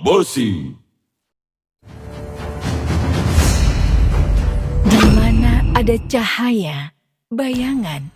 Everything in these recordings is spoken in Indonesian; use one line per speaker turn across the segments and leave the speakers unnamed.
Bosi.
Di mana ada cahaya, bayangan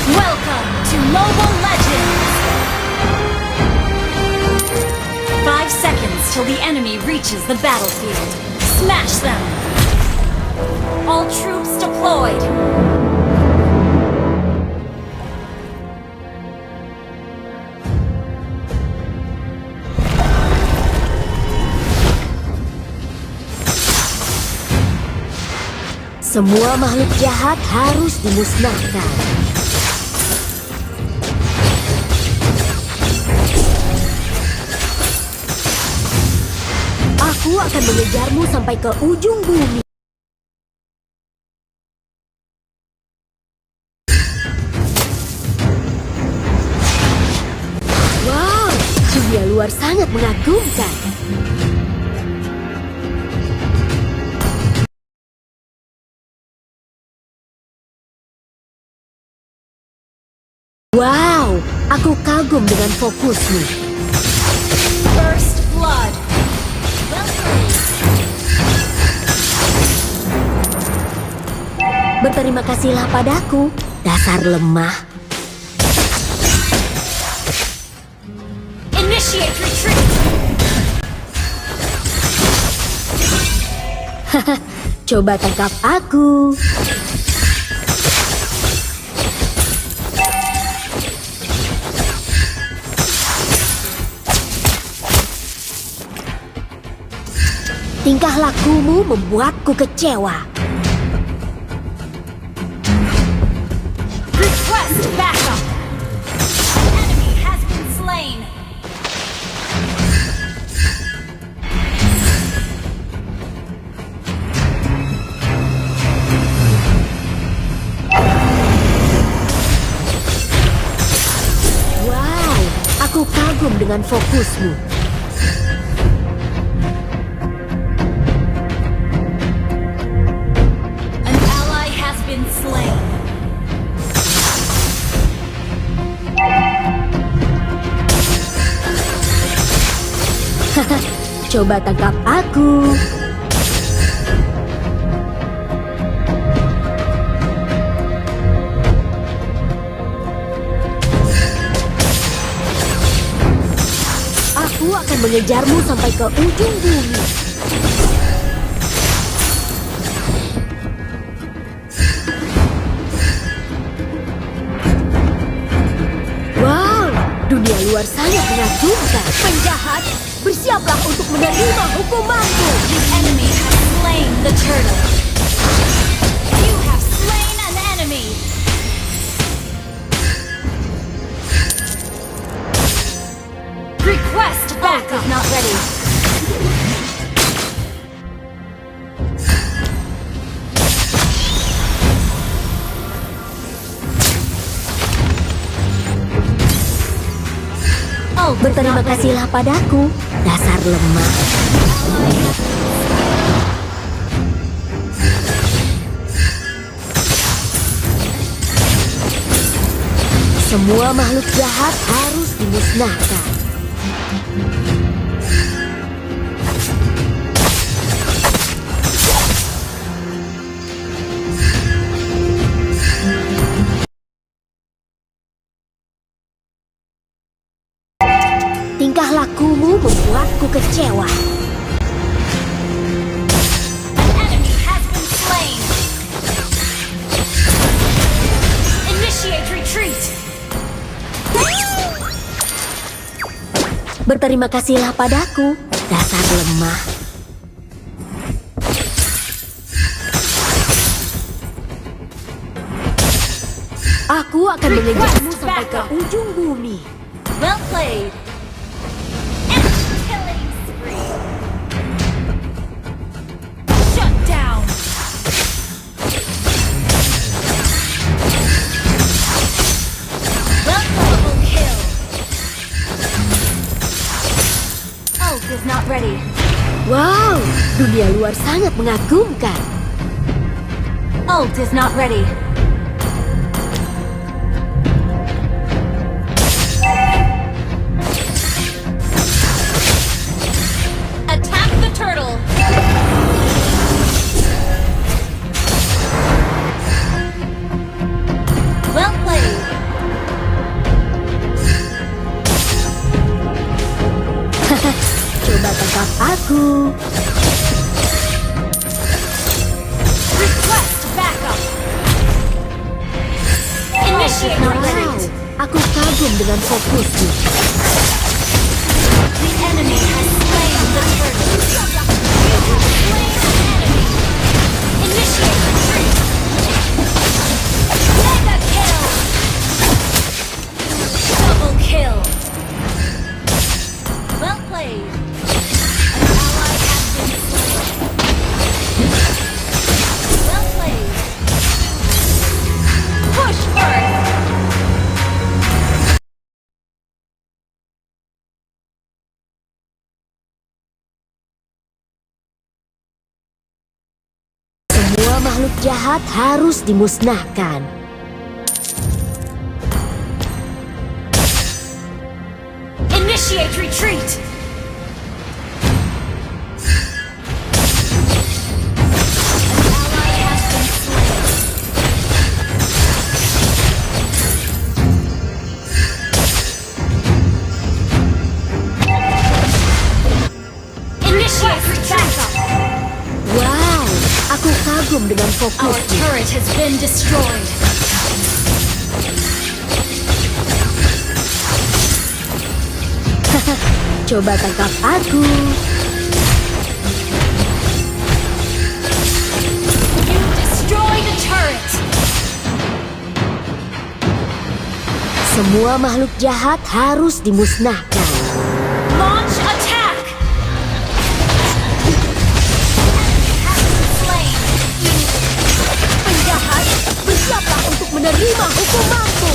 Welcome to Mobile Legends! 5 seconds till the enemy reaches the battlefield. Smash them! All troops deployed!
Semua makhluk jahat harus dimusnahkan. Aku akan mengejarmu sampai ke ujung bumi. Wow, dunia luar sangat mengagumkan. Wow, aku kagum dengan fokusmu.
First Blood!
Berterima kasihlah padaku, dasar lemah.
Initiate retreat!
Coba tangkap aku. Tingkah lakumu membuatku kecewa.
Request backup! Enemy has been slain!
Wow, aku kagum dengan fokusmu.
An ally has been slain.
Coba tangkap aku. Aku akan mengejarmu sampai ke ujung bumi. Wow, dunia luar sangat mengagumkan. Penjahat, bersiaplah untuk menerima hukumanmu.
The enemy has slain the turtle. You have slain an enemy. Request backup is not ready.
Berterima kasihlah padaku, dasar lemah. Semua makhluk jahat harus dimusnahkan. Tingkah lakumu membuatku kecewa.
An enemy has been slain. Initiate retreat.
Berterima kasihlah padaku, dasar lemah. Aku akan mengejarmu sampai ke ujung bumi.
Well played. And killing spree. Shut down. Well played. Double kill. Ult is not ready.
Wow, dunia luar sangat mengagumkan.
Ult is not ready. Attack the turtle. Well played.
Coba tangkap aku.
Request backup. Initiate
Wow,
retreat.
aku kagum dengan fokusmu.
The enemy has slain the turtle. You have slain an enemy. Initiate retreat. Mega kill. Double kill. Well played. An ally has been slain. Well played. Push first.
Semua makhluk jahat harus dimusnahkan.
Initiate retreat. An ally has been slain. Initiate backup.
Wow, aku kagum dengan
Our
fokusmu.
turret has been destroyed.
Coba tangkap aku.
You destroyed a turret.
Semua makhluk jahat harus dimusnahkan.
Launch attack. Enemy has been slain.
Penjahat, bersiaplah untuk menerima hukumanmu.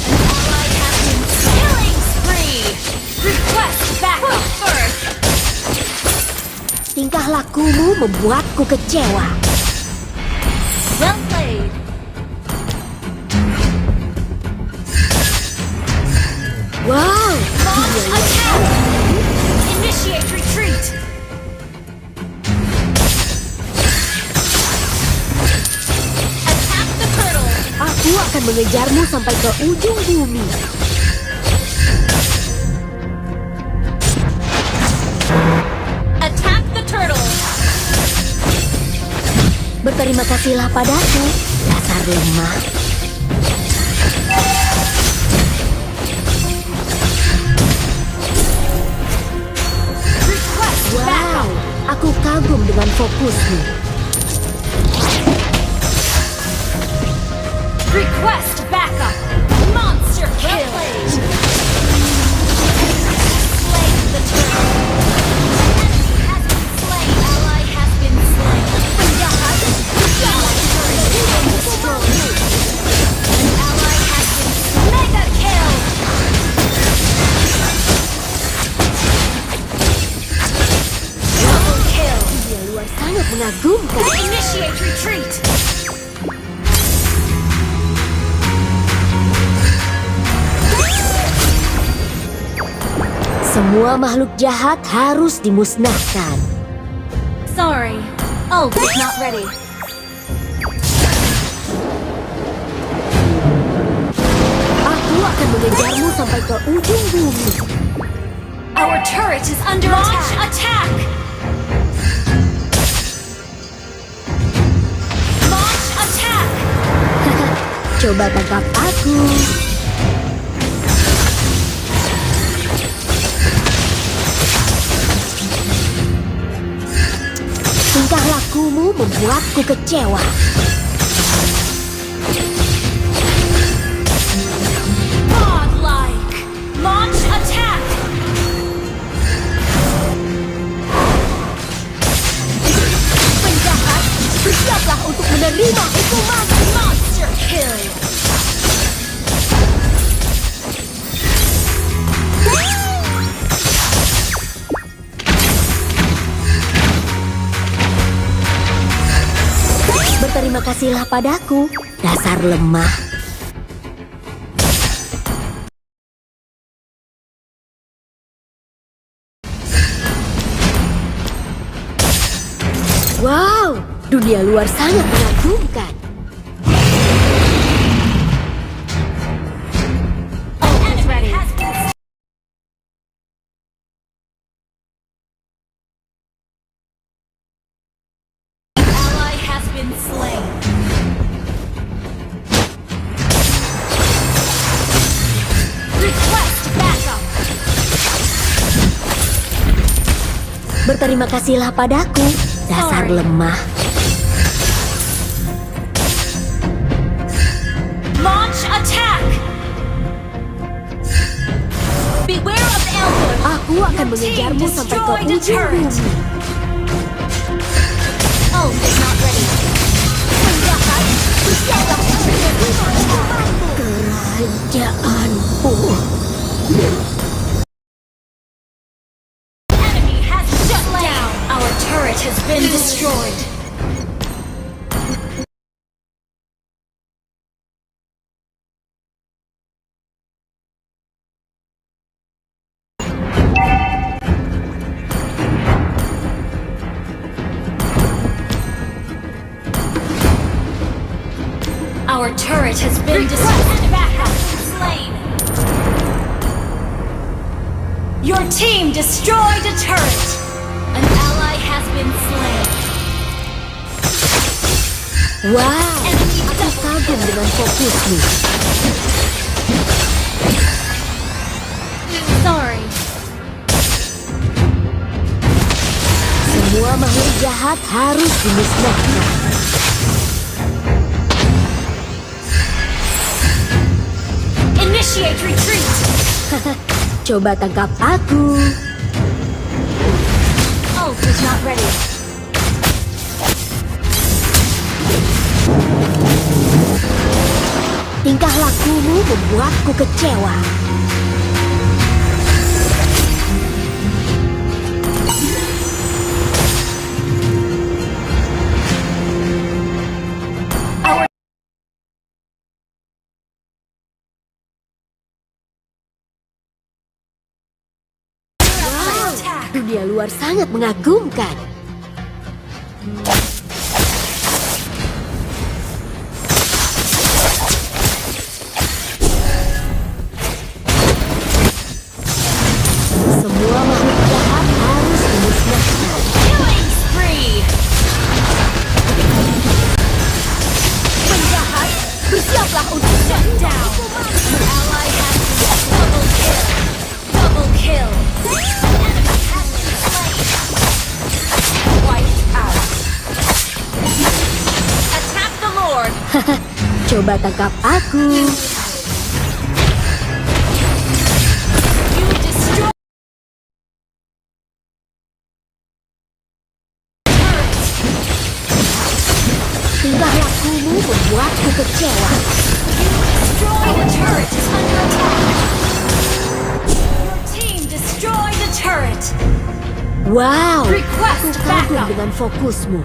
Ally has been killing spree. Request backup first.
Tingkah lakumu membuatku kecewa.
Well played.
Wow,
Launch attack. Initiate retreat. Attack the turtle.
aku akan mengejarmu sampai ke ujung bumi.
Attack the turtle.
Berterima kasihlah padaku, dasar lemah.
Request
Wow,
backup.
aku kagum dengan fokusmu.
Request backup. Monster kill. Slain the turtle. Enemy has been slain. Ally has been slain. Penjahat. Ally turret has been destroyed. An ally has been slain. Mega kill. Double kill.
Dunia luar sangat mengagumkan.
Initiate retreat.
Semua makhluk jahat harus dimusnahkan.
Sorry. Ult is not ready.
Aku akan mengejarmu sampai ke ujung bumi.
Our turret is under attack. Launch attack.
Coba tangkap aku. lakumu membuatku kecewa.
Godlike! Launch attack!
Penjahat, bersiaplah untuk menerima hukuman.
Monster kill!
Berterima kasihlah padaku, dasar lemah. Wow, dunia luar sangat mengagumkan.
Almost ready. Ally has been slain. Request backup.
Berterima kasihlah padaku, dasar
Sorry.
lemah.
Launch attack! Beware of Elwood!
Aku akan mengejarmu sampai ke ujung bumi.
Oh, it's not ready.
Penjahat, bersiaplah untuk menerima hukumanmu. Kerajaanku.
Enemy has shut down. Our turret has been destroyed. Our turret has been destroyed. Slain. Your team destroyed a turret. An ally has been slain.
Wow, aku kagum dengan fokusmu.
Sorry.
Semua makhluk jahat harus dimusnahkan.
Initiate retreat.
Coba tangkap aku.
Ult is not ready.
Tingkah lakumu membuatku kecewa. Dunia luar sangat mengagumkan. Semua makhluk jahat harus dimusnahkan.
Killing spree.
Penjahat, bersiaplah untuk
Shut down. Your ally has double kill. Double kill. Enemy has been slain. Wiped out. Attack the Lord.
Coba tangkap aku.
You destroy.
Tingkah lakumu membuatku kecewa.
Destroy the turret is under attack. Your team destroyed the turret.
Wow,
Request
aku kagum
backup.
dengan fokusmu.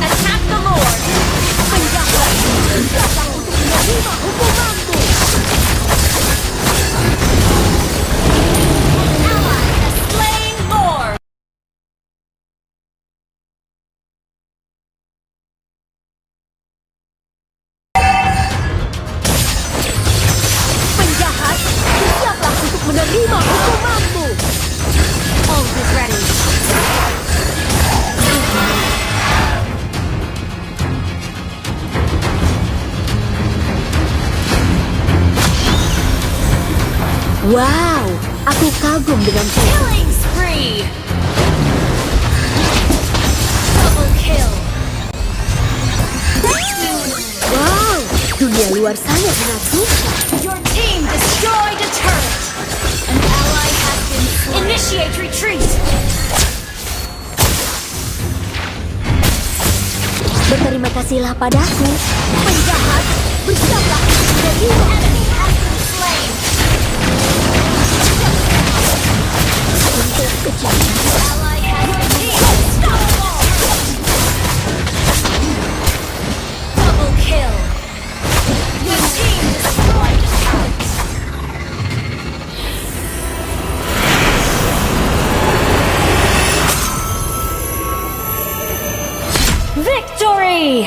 Attack the Lord.
Penjahat, bersiaplah untuk menerima hukumanmu.
Ally has slain Lord.
Penjahat, bersiaplah untuk menerima hukumanmu.
Ult is ready.
Wow, aku kagum dengan fokus.
Killing spree.
luar sana menakjubkan.
Your team destroyed a turret. An ally has been slain. Initiate retreat.
Berterima kasihlah padaku. Penjahat, bersiaplah. Jadi
Enemy has been slain.
untuk kecintaan.
Ally has been unstoppable. Double kill. Your team destroyed a turret. Victory!